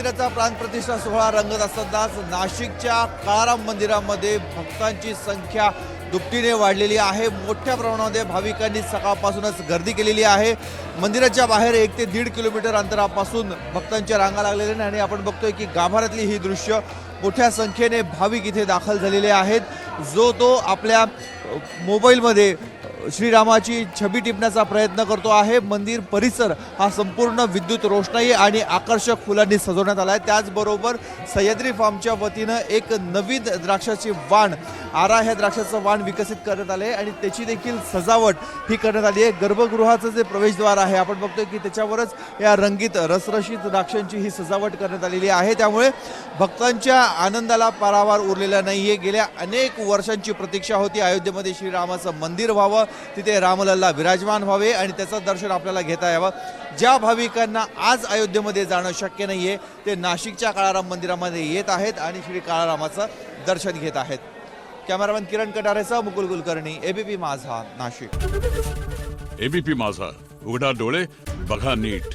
मंदिराचा प्राणप्रतिष्ठा सोहळा रंगत असतानाच नाशिकच्या काळाराम मंदिरामध्ये भक्तांची संख्या दुपटीने वाढलेली आहे। मोठ्या प्रमाणामध्ये भाविकांनी सकाळपासूनच गर्दी केलेली आहे। मंदिराच्या बाहेर 1 ते 1.5 किलोमीटर अंतरापासून भक्तांच्या रांगा लागलेल्या आहेत आणि आपण बघतोय की गाभाऱ्यातली ही दृश्य मोठ्या संख्येने भाविक इथे दाखल झालेले आहेत। जो तो आपल्या मोबाईलमध्ये श्रीरामाची छबी टिपण्याचा प्रयत्न करतो आहे। मंदिर परिसर हा संपूर्ण विद्युत रोषणाई आणि आकर्षक फुलांनी सजवण्यात आला आहे। त्याचबरोबर सह्याद्री फार्मच्या वतीनं एक नवीन द्राक्षाची वाण आरा ह्या द्राक्षाचं वाण विकसित करण्यात आले आणि त्याची देखील सजावट ही करण्यात आली आहे। गर्भगृहाचं जे प्रवेशद्वार आहे आपण बघतोय की त्याच्यावरच या रंगीत रसरशीत द्राक्षांची ही सजावट करण्यात आलेली आहे। त्यामुळे भक्तांच्या आनंदाला पारावार उरलेला नाहीये। गेल्या अनेक वर्षांची प्रतीक्षा होती अयोध्येमध्ये श्रीरामाचं मंदिर व्हावं, तिथे रामलल्ला विराजमान व्हावे आणि त्याचं दर्शन आपल्याला घेता यावं। ज्या भाविकांना आज अयोध्येमध्ये जाणं शक्य नाहीये ते नाशिकच्या काळाराम मंदिरामध्ये येत आहेत आणि श्री काळारामाचं दर्शन घेत आहेत। कॅमेरामॅन किरण कटारेसह मुकुल कुलकर्णी, एबीपी माझा, नाशिक। एबीपी माझा, उघडा डोळे बघा नीट।